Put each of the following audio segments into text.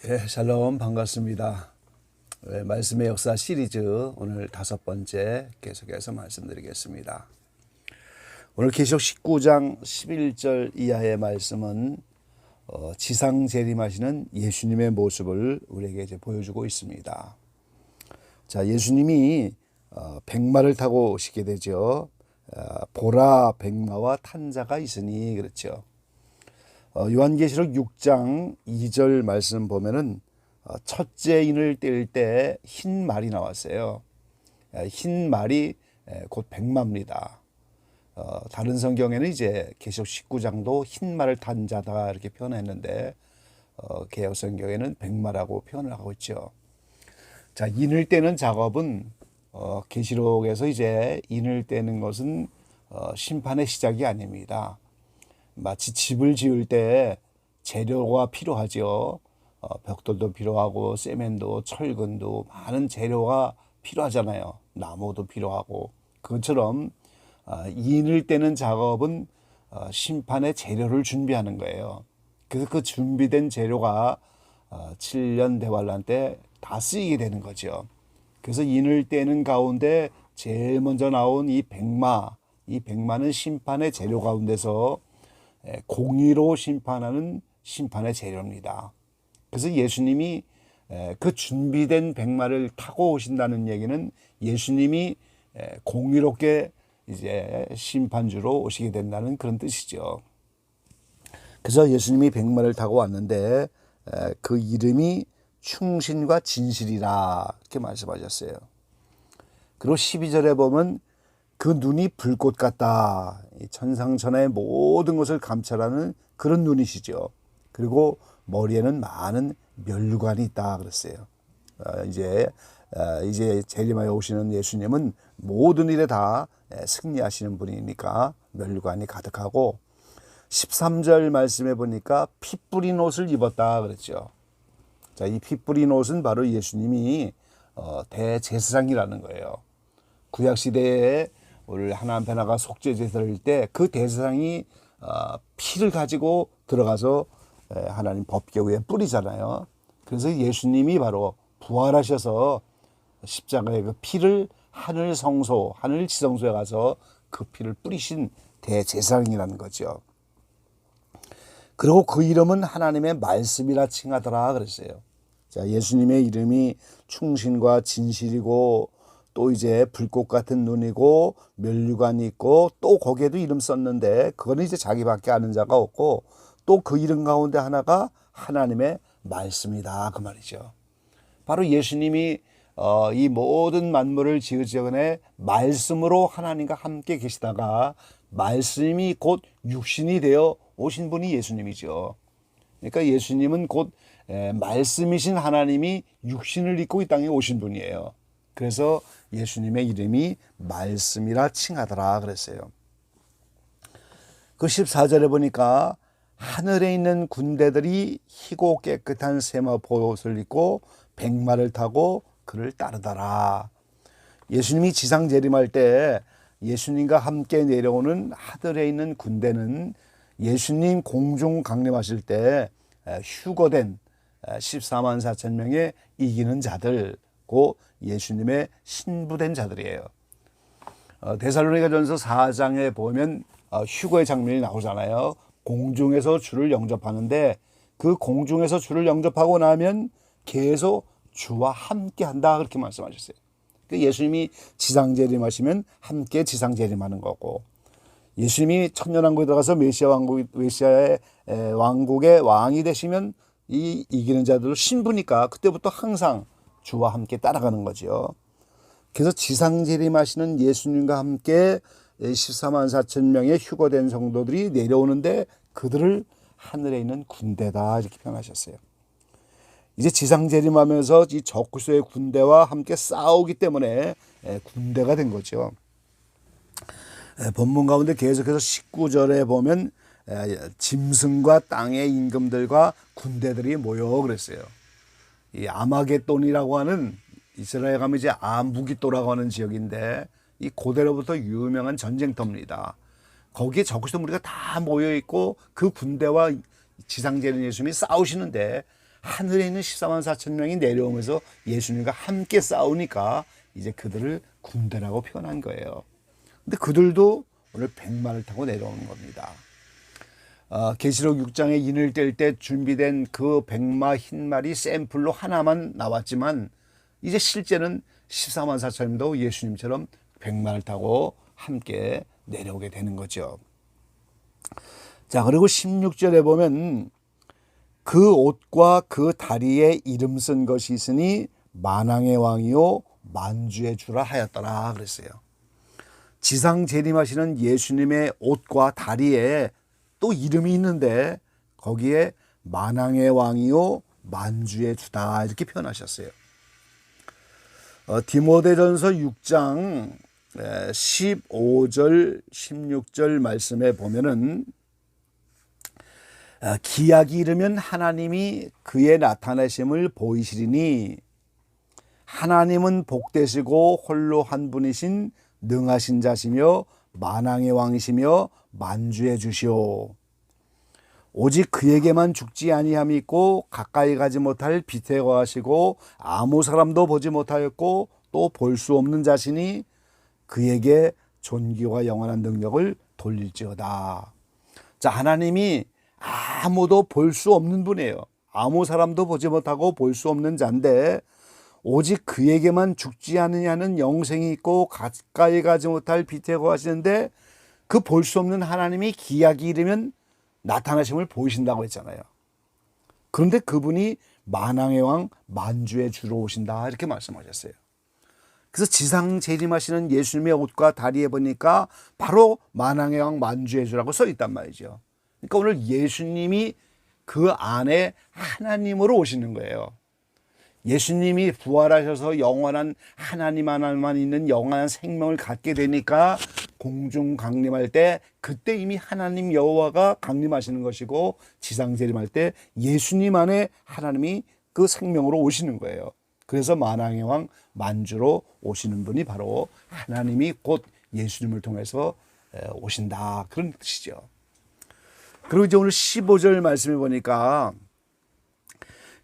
샬롬 반갑습니다. 말씀의 역사 시리즈 오늘 5번째 계속해서 말씀드리겠습니다. 오늘 계시록 19장 11절 이하의 말씀은 지상 재림하시는 예수님의 모습을 우리에게 이제 보여주고 있습니다. 자, 예수님이 백마를 타고 오시게 되죠. 보라 백마와 탄 자가 있으니 그렇죠. 요한계시록 6장 2절 말씀 보면은 첫째 인을 뗄 때 흰 말이 나왔어요. 흰 말이 곧 백마입니다. 다른 성경에는 이제 계시록 19장도 흰 말을 탄 자다 이렇게 표현했는데 개역 성경에는 백마라고 표현을 하고 있죠. 자, 인을 떼는 작업은 계시록에서 이제 인을 떼는 것은 심판의 시작이 아닙니다. 마치 집을 지을 때 재료가 필요하죠. 벽돌도 필요하고 세면도 철근도 많은 재료가 필요하잖아요. 나무도 필요하고. 그것처럼 인을 떼는 작업은 심판의 재료를 준비하는 거예요. 그래서 그 준비된 재료가 7년 대환란 때 다 쓰이게 되는 거죠. 그래서 인을 떼는 가운데 제일 먼저 나온 이 백마는 심판의 재료 가운데서 공의로 심판하는 심판의 재료입니다. 그래서 예수님이 그 준비된 백마를 타고 오신다는 얘기는 예수님이 공의롭게 이제 심판주로 오시게 된다는 그런 뜻이죠. 그래서 예수님이 백마를 타고 왔는데 그 이름이 충신과 진실이라 이렇게 말씀하셨어요. 그리고 12절에 보면 그 눈이 불꽃 같다. 천상천하의 모든 것을 감찰하는 그런 눈이시죠. 그리고 머리에는 많은 면류관이 있다 그랬어요. 이제 재림하여 오시는 예수님은 모든 일에 다 승리하시는 분이니까 면류관이 가득하고 13절 말씀해 보니까 피 뿌린 옷을 입었다 그랬죠. 자, 이 피 뿌린 옷은 바로 예수님이 대제사장이라는 거예요. 구약 시대에 우리 하나님 앞에 나가 속죄 제사를 할 때 그 대제사장이 피를 가지고 들어가서 하나님 법궤 위에 뿌리잖아요. 그래서 예수님이 바로 부활하셔서 십자가의 그 피를 하늘 지성소에 가서 그 피를 뿌리신 대제사장이라는 거죠. 그리고 그 이름은 하나님의 말씀이라 칭하더라 그랬어요. 자, 예수님의 이름이 충신과 진실이고 또 이제 불꽃 같은 눈이고 면류관이 있고 또 거기에도 이름 썼는데 그거는 이제 자기밖에 아는 자가 없고 또 그 이름 가운데 하나가 하나님의 말씀이다 그 말이죠. 바로 예수님이 이 모든 만물을 지으기 전에 말씀으로 하나님과 함께 계시다가 말씀이 곧 육신이 되어 오신 분이 예수님이죠. 그러니까 예수님은 곧 말씀이신 하나님이 육신을 입고 이 땅에 오신 분이에요. 그래서 예수님의 이름이 말씀이라 칭하더라 그랬어요. 그 14절에 보니까 하늘에 있는 군대들이 희고 깨끗한 세마포 옷을 입고 백마를 타고 그를 따르더라. 예수님이 지상 재림할 때 예수님과 함께 내려오는 하늘에 있는 군대는 예수님 공중 강림하실 때 휴거된 14만 4천 명의 이기는 자들고 예수님의 신부된 자들이에요. 데살로니가전서 4장에 보면 휴거의 장면이 나오잖아요. 공중에서 주를 영접하는데 그 공중에서 주를 영접하고 나면 계속 주와 함께 한다 그렇게 말씀하셨어요. 예수님이 지상 재림하시면 함께 지상 재림하는 거고 예수님이 천년왕국에 들어가서 메시아의 왕국의 왕이 되시면 이 이기는 자들을 신부니까 그때부터 항상 주와 함께 따라가는 거죠. 그래서 지상 재림하시는 예수님과 함께 14만 4천 명의 휴거된 성도들이 내려오는데 그들을 하늘에 있는 군대다 이렇게 표현하셨어요. 이제 지상 재림하면서 이 적그리스도의 군대와 함께 싸우기 때문에 군대가 된 거죠. 본문 가운데 계속해서 19절에 보면 짐승과 땅의 임금들과 군대들이 모여 그랬어요. 이 아마겟돈이라고 하는 이스라엘 가면 이제 아무기또라고 하는 지역인데 이 고대로부터 유명한 전쟁터입니다. 거기에 적그리스도 무리가 다 모여 있고 그 군대와 지상재림 예수님이 싸우시는데 하늘에 있는 14만 4천 명이 내려오면서 예수님과 함께 싸우니까 이제 그들을 군대라고 표현한 거예요. 근데 그들도 오늘 백마를 타고 내려오는 겁니다. 계시록 6장에 인을 뗄 때 준비된 그 백마 흰 말이 샘플로 하나만 나왔지만 이제 실제는 14만 4천 명도 예수님처럼 백마를 타고 함께 내려오게 되는 거죠. 자, 그리고 16절에 보면 그 옷과 그 다리에 이름 쓴 것이 있으니 만왕의 왕이요 만주의 주라 하였더라 그랬어요. 지상 재림하시는 예수님의 옷과 다리에 또 이름이 있는데 거기에 만왕의 왕이요 만주의 주다 이렇게 표현하셨어요. 디모데전서 6장 15절 16절 말씀에 보면은 기약이 이르면 하나님이 그의 나타나심을 보이시리니 하나님은 복되시고 홀로 한 분이신 능하신 자시며 만왕의 왕이시며 만주의 주시오. 오직 그에게만 죽지 아니함이 있고 가까이 가지 못할 빛에 거하시고 아무 사람도 보지 못하였고 또 볼 수 없는 자시니 그에게 존귀와 영원한 능력을 돌릴지어다. 자, 하나님이 아무도 볼 수 없는 분이에요. 아무 사람도 보지 못하고 볼 수 없는 자인데 오직 그에게만 죽지 않느냐는 영생이 있고 가까이 가지 못할 빛에 거하시는데 그 볼 수 없는 하나님이 기약이 이르면 나타나심을 보이신다고 했잖아요. 그런데 그분이 만왕의 왕 만주의 주로 오신다 이렇게 말씀하셨어요. 그래서 지상 재림하시는 예수님의 옷과 다리에 보니까 바로 만왕의 왕 만주의 주라고 써 있단 말이죠. 그러니까 오늘 예수님이 그 안에 하나님으로 오시는 거예요. 예수님이 부활하셔서 영원한 하나님 하나만 있는 영원한 생명을 갖게 되니까 공중 강림할 때 그때 이미 하나님 여호와가 강림하시는 것이고 지상 재림할 때 예수님 안에 하나님이 그 생명으로 오시는 거예요. 그래서 만왕의 왕 만주로 오시는 분이 바로 하나님이 곧 예수님을 통해서 오신다 그런 뜻이죠. 그리고 이제 오늘 15절 말씀해 보니까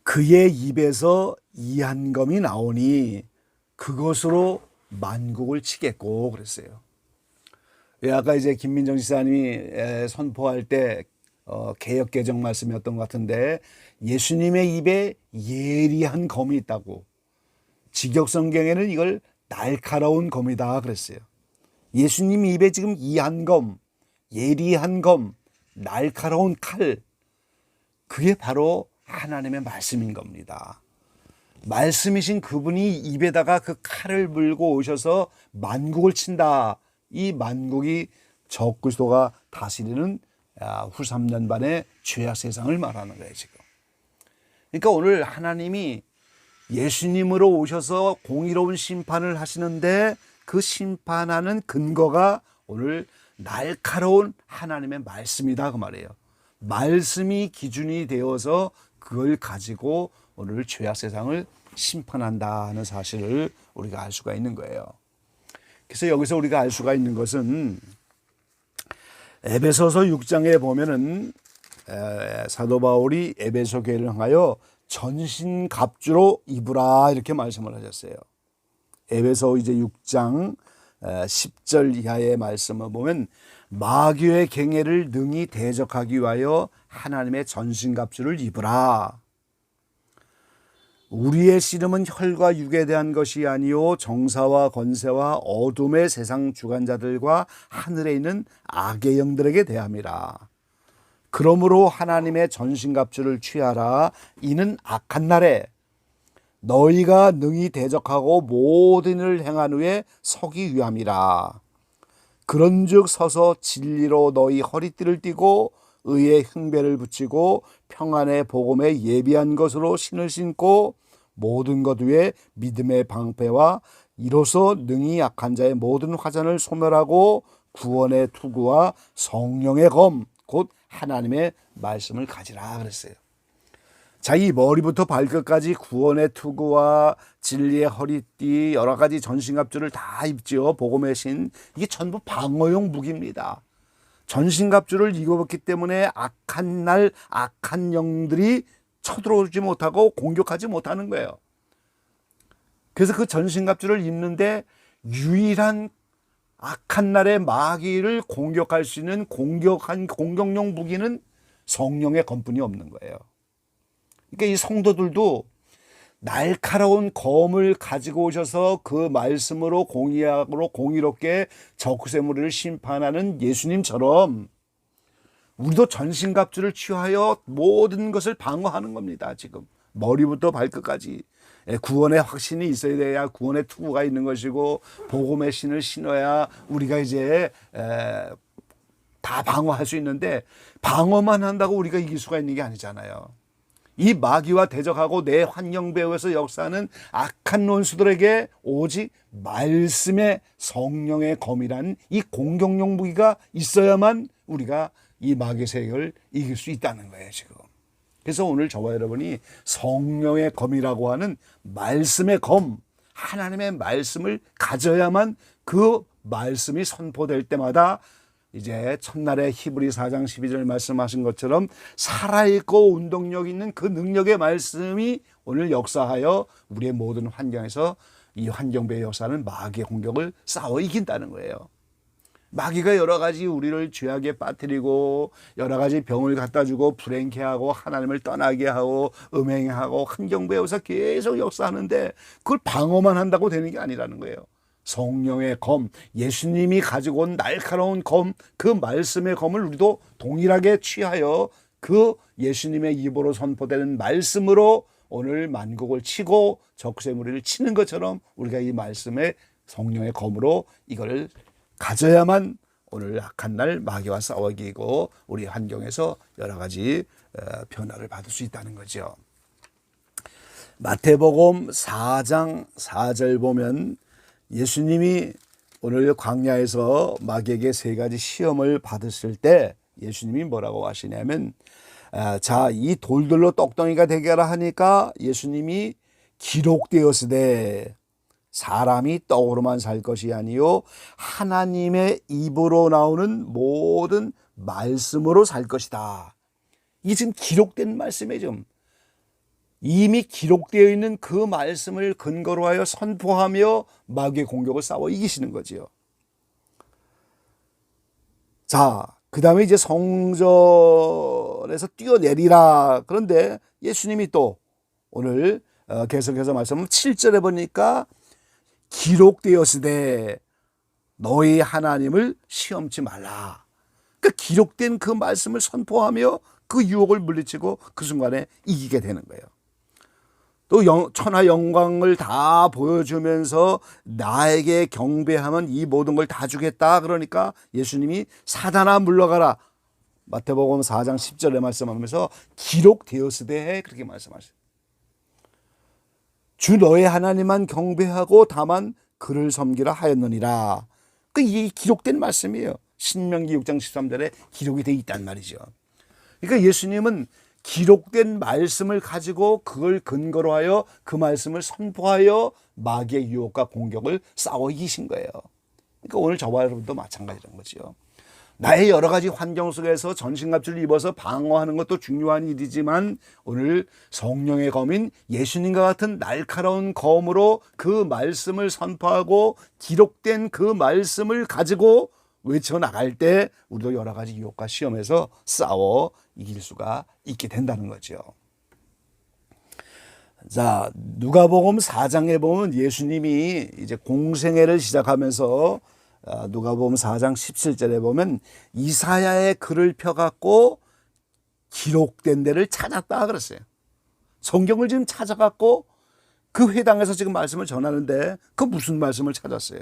그의 입에서 이한검이 나오니 그것으로 만국을 치겠고 그랬어요. 아까 이제 김민정 지사님이 선포할 때 개역 개정 말씀이었던 것 같은데 예수님의 입에 예리한 검이 있다고, 직역 성경에는 이걸 날카로운 검이다 그랬어요. 예수님 입에 지금 이한 검, 예리한 검, 날카로운 칼, 그게 바로 하나님의 말씀인 겁니다. 말씀이신 그분이 입에다가 그 칼을 물고 오셔서 만국을 친다. 이 만국이 적그리스도가 다스리는 후 3년 반의 죄악 세상을 말하는 거예요 지금. 그러니까 오늘 하나님이 예수님으로 오셔서 공의로운 심판을 하시는데 그 심판하는 근거가 오늘 날카로운 하나님의 말씀이다 그 말이에요. 말씀이 기준이 되어서 그걸 가지고 오늘 죄악 세상을 심판한다는 사실을 우리가 알 수가 있는 거예요. 그래서 여기서 우리가 알 수가 있는 것은 에베소서 6장에 보면은 사도 바울이 에베소 교회를 향하여 전신갑주로 입으라 이렇게 말씀을 하셨어요. 에베소 이제 6장 10절 이하의 말씀을 보면 마귀의 갱해를 능히 대적하기 위하여 하나님의 전신갑주를 입으라. 우리의 씨름은 혈과 육에 대한 것이 아니요 정사와 권세와 어둠의 세상 주관자들과 하늘에 있는 악의 영들에게 대함이라. 그러므로 하나님의 전신갑주를 취하라. 이는 악한 날에 너희가 능히 대적하고 모든 일을 행한 후에 서기 위함이라. 그런즉 서서 진리로 너희 허리띠를 띠고 의의 흉배를 붙이고 평안의 복음에 예비한 것으로 신을 신고 모든 것 위에 믿음의 방패와 이로써 능히 약한 자의 모든 화전을 소멸하고 구원의 투구와 성령의 검 곧 하나님의 말씀을 가지라 그랬어요. 자, 이 머리부터 발끝까지 구원의 투구와 진리의 허리띠 여러 가지 전신갑주를 다 입죠. 복음의 신, 이게 전부 방어용 무기입니다. 전신갑주를 입었기 때문에 악한 날 악한 영들이 쳐들어오지 못하고 공격하지 못하는 거예요. 그래서 그 전신갑주를 입는데 유일한 악한 날의 마귀를 공격할 수 있는 공격용 무기는 성령의 검뿐이 없는 거예요. 그러니까 이 성도들도 날카로운 검을 가지고 오셔서 그 말씀으로 공의롭게 적그리스도를 심판하는 예수님처럼 우리도 전신갑주를 취하여 모든 것을 방어하는 겁니다. 지금 머리부터 발끝까지 구원의 확신이 있어야 돼야 구원의 투구가 있는 것이고, 복음의 신을 신어야 우리가 이제 다 방어할 수 있는데, 방어만 한다고 우리가 이길 수가 있는 게 아니잖아요. 이 마귀와 대적하고 내 환경 배후에서 역사하는 악한 논수들에게 오직 말씀의 성령의 검이란 이 공격용 무기가 있어야만 우리가 이 마귀 세력을 이길 수 있다는 거예요, 지금. 그래서 오늘 저와 여러분이 성령의 검이라고 하는 말씀의 검, 하나님의 말씀을 가져야만 그 말씀이 선포될 때마다 이제 첫날에 히브리 4장 12절 말씀하신 것처럼 살아있고 운동력 있는 그 능력의 말씀이 오늘 역사하여 우리의 모든 환경에서 이 환경배의 역사는 마귀의 공격을 싸워 이긴다는 거예요. 마귀가 여러 가지 우리를 죄악에 빠뜨리고 여러 가지 병을 갖다 주고 불행케 하고 하나님을 떠나게 하고 음행하고 환경배에서 계속 역사하는데 그걸 방어만 한다고 되는 게 아니라는 거예요. 성령의 검, 예수님이 가지고 온 날카로운 검, 그 말씀의 검을 우리도 동일하게 취하여 그 예수님의 입으로 선포되는 말씀으로 오늘 만국을 치고 적그리스도의 무리를 치는 것처럼 우리가 이 말씀의 성령의 검으로 이걸 가져야만 오늘 악한 날 마귀와 싸워 이기고 우리 환경에서 여러 가지 변화를 받을 수 있다는 거죠. 마태복음 4장 4절 보면 예수님이 오늘 광야에서 마귀에게 세 가지 시험을 받으실 때 예수님이 뭐라고 하시냐면, 자, 이 돌들로 떡덩이가 되게 하라 하니까 예수님이 기록되었으되 사람이 떡으로만 살 것이 아니요 하나님의 입으로 나오는 모든 말씀으로 살 것이다. 이게 지금 기록된 말씀이에요. 지금 이미 기록되어 있는 그 말씀을 근거로 하여 선포하며 마귀의 공격을 싸워 이기시는 거지요. 자, 그 다음에 이제 성전에서 뛰어내리라. 그런데 예수님이 또 오늘 계속해서 말씀은 7절에 보니까 기록되었으되 너희 하나님을 시험치 말라. 그러니까 기록된 그 말씀을 선포하며 그 유혹을 물리치고 그 순간에 이기게 되는 거예요. 또 천하 영광을 다 보여주면서 나에게 경배하면 이 모든 걸 다 주겠다. 그러니까 예수님이 사단아 물러가라. 마태복음 4장 10절에 말씀하면서 기록되었으되 그렇게 말씀하셨어요. 주 너의 하나님만 경배하고 다만 그를 섬기라 하였느니라. 이 기록된 말씀이에요. 신명기 6장 13절에 기록이 되어 있단 말이죠. 그러니까 예수님은 기록된 말씀을 가지고 그걸 근거로 하여 그 말씀을 선포하여 마귀의 유혹과 공격을 싸워 이기신 거예요. 그러니까 오늘 저와 여러분도 마찬가지라는 거죠. 나의 여러 가지 환경 속에서 전신갑주를 입어서 방어하는 것도 중요한 일이지만 오늘 성령의 검인 예수님과 같은 날카로운 검으로 그 말씀을 선포하고 기록된 그 말씀을 가지고 외쳐나갈 때 우리도 여러 가지 유혹과 시험에서 싸워 이길 수가 있게 된다는 거죠. 자, 누가복음 4장에 보면 예수님이 이제 공생애를 시작하면서 누가복음 4장 17절에 보면 이사야의 글을 펴갖고 기록된 데를 찾았다 그랬어요. 성경을 지금 찾아갖고 그 회당에서 지금 말씀을 전하는데 그 무슨 말씀을 찾았어요?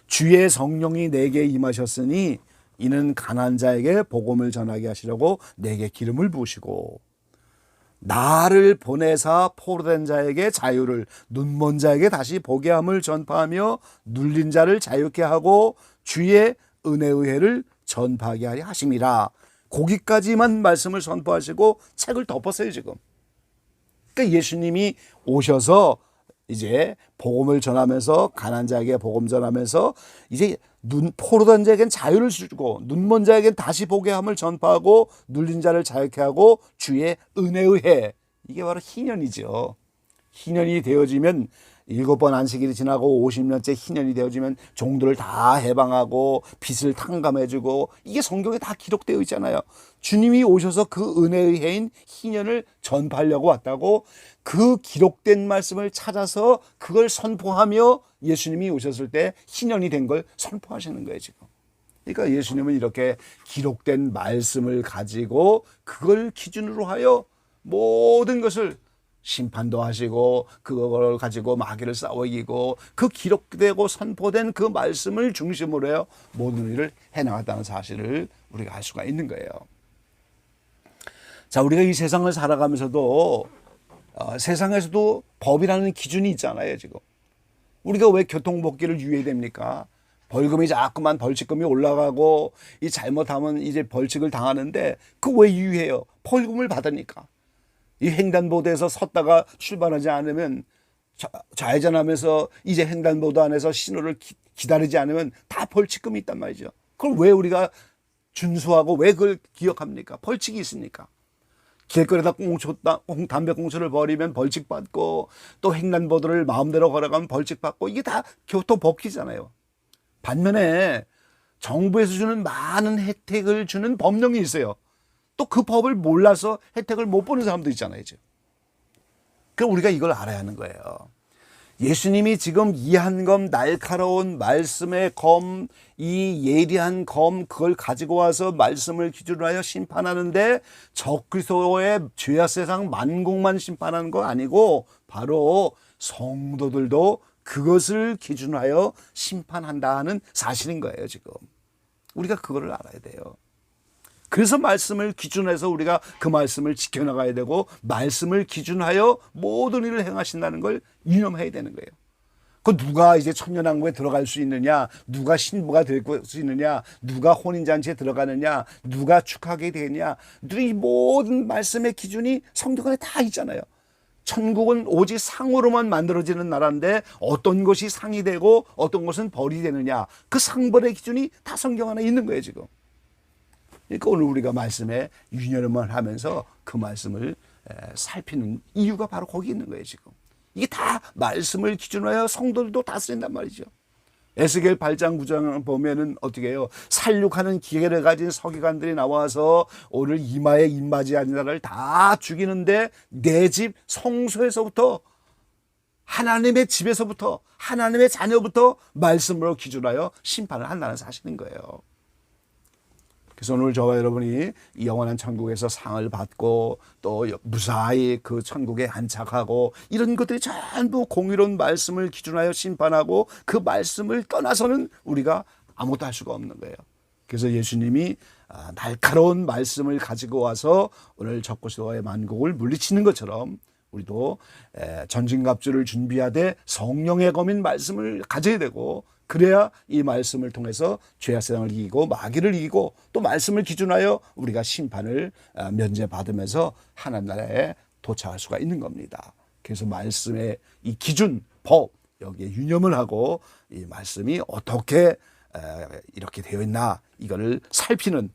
주의 성령이 내게 임하셨으니 이는 가난한 자에게 복음을 전하게 하시려고 내게 기름을 부으시고 나를 보내사 포로된 자에게 자유를 눈먼 자에게 다시 보게 함을 전파하며 눌린 자를 자유케 하고 주의 은혜의 해를 전파하게 하려 하심이라. 거기까지만 말씀을 선포하시고 책을 덮었어요 지금. 그러니까 예수님이 오셔서 이제 복음을 전하면서 가난한 자에게 복음 전하면서 이제 포로된 자에겐 자유를 주고 눈먼 자에겐 다시 보게 함을 전파하고 눌린 자를 자유케 하고 주의 은혜의 해, 이게 바로 희년이죠. 희년이 되어지면 7번 안식일이 지나고 50년째 희년이 되어지면 종들을 다 해방하고 빚을 탕감해주고, 이게 성경에 다 기록되어 있잖아요. 주님이 오셔서 그 은혜의 해인 희년을 전파하려고 왔다고, 그 기록된 말씀을 찾아서 그걸 선포하며 예수님이 오셨을 때 희년이 된 걸 선포하시는 거예요, 지금. 그러니까 예수님은 이렇게 기록된 말씀을 가지고 그걸 기준으로 하여 모든 것을 심판도 하시고, 그걸 가지고 마귀를 싸워 이기고, 그 기록되고 선포된 그 말씀을 중심으로 해요 모든 일을 해나갔다는 사실을 우리가 알 수가 있는 거예요. 자, 우리가 이 세상을 살아가면서도 세상에서도 법이라는 기준이 있잖아요. 지금 우리가 왜 교통법규를 유예해야 됩니까? 벌금이 자꾸만 벌칙금이 올라가고, 이 잘못하면 이제 벌칙을 당하는데, 그 왜 유예해요? 벌금을 받으니까. 이 횡단보도에서 섰다가 출발하지 않으면, 좌회전하면서 이제 횡단보도 안에서 신호를 기다리지 않으면 다 벌칙금이 있단 말이죠. 그걸 왜 우리가 준수하고 왜 그걸 기억합니까? 벌칙이 있으니까. 길거리에다 담배꽁초를 버리면 벌칙 받고, 또 횡단보도를 마음대로 걸어가면 벌칙 받고, 이게 다 교통법규잖아요. 반면에 정부에서 주는 많은 혜택을 주는 법령이 있어요. 또 그 법을 몰라서 혜택을 못 보는 사람도 있잖아요. 그럼 우리가 이걸 알아야 하는 거예요. 예수님이 지금 이 한 검 날카로운 말씀의 검, 이 예리한 검, 그걸 가지고 와서 말씀을 기준으로 하여 심판하는데, 적그리스도의 죄악 세상 만국만 심판하는 거 아니고 바로 성도들도 그것을 기준하여 심판한다는 사실인 거예요. 지금 우리가 그거를 알아야 돼요. 그래서 말씀을 기준해서 우리가 그 말씀을 지켜나가야 되고, 말씀을 기준하여 모든 일을 행하신다는 걸 유념해야 되는 거예요. 그 누가 이제 천년왕국에 들어갈 수 있느냐, 누가 신부가 될 수 있느냐, 누가 혼인잔치에 들어가느냐, 누가 축하하게 되느냐, 이 모든 말씀의 기준이 성경 안에 다 있잖아요. 천국은 오직 상으로만 만들어지는 나라인데, 어떤 것이 상이 되고 어떤 것은 벌이 되느냐, 그 상벌의 기준이 다 성경 안에 있는 거예요, 지금. 그러니까 오늘 우리가 말씀에 유념을 하면서 그 말씀을 살피는 이유가 바로 거기 있는 거예요, 지금. 이게 다 말씀을 기준으로 하여 성도들도 다스린단 말이죠. 에스겔 8장 9장 보면은 어떻게 해요? 살육하는 기계를 가진 서기관들이 나와서 오늘 이마에 입맞이하는 자를 다 죽이는데, 내 집 성소에서부터, 하나님의 집에서부터, 하나님의 자녀부터 말씀으로 기준하여 심판을 한다는 사실인 거예요. 그래서 오늘 저와 여러분이 이 영원한 천국에서 상을 받고, 또 무사히 그 천국에 안착하고, 이런 것들이 전부 공의로운 말씀을 기준하여 심판하고, 그 말씀을 떠나서는 우리가 아무것도 할 수가 없는 거예요. 그래서 예수님이 날카로운 말씀을 가지고 와서 오늘 적그리스도의 만국을 물리치는 것처럼, 우리도 전진갑주를 준비하되 성령의 검인 말씀을 가져야 되고, 그래야 이 말씀을 통해서 죄악 세상을 이기고 마귀를 이기고, 또 말씀을 기준하여 우리가 심판을 면제받으면서 하나님 나라에 도착할 수가 있는 겁니다. 그래서 말씀의 이 기준, 법, 여기에 유념을 하고, 이 말씀이 어떻게 이렇게 되어 있나, 이거를 살피는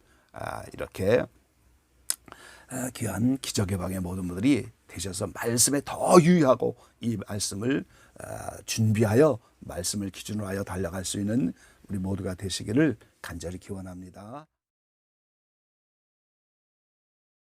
이렇게 귀한 기적의 방의 모든 분들이 되셔서 말씀에 더 유의하고, 이 말씀을 준비하여 말씀을 기준으로 하여 달려갈 수 있는 우리 모두가 되시기를 간절히 기원합니다.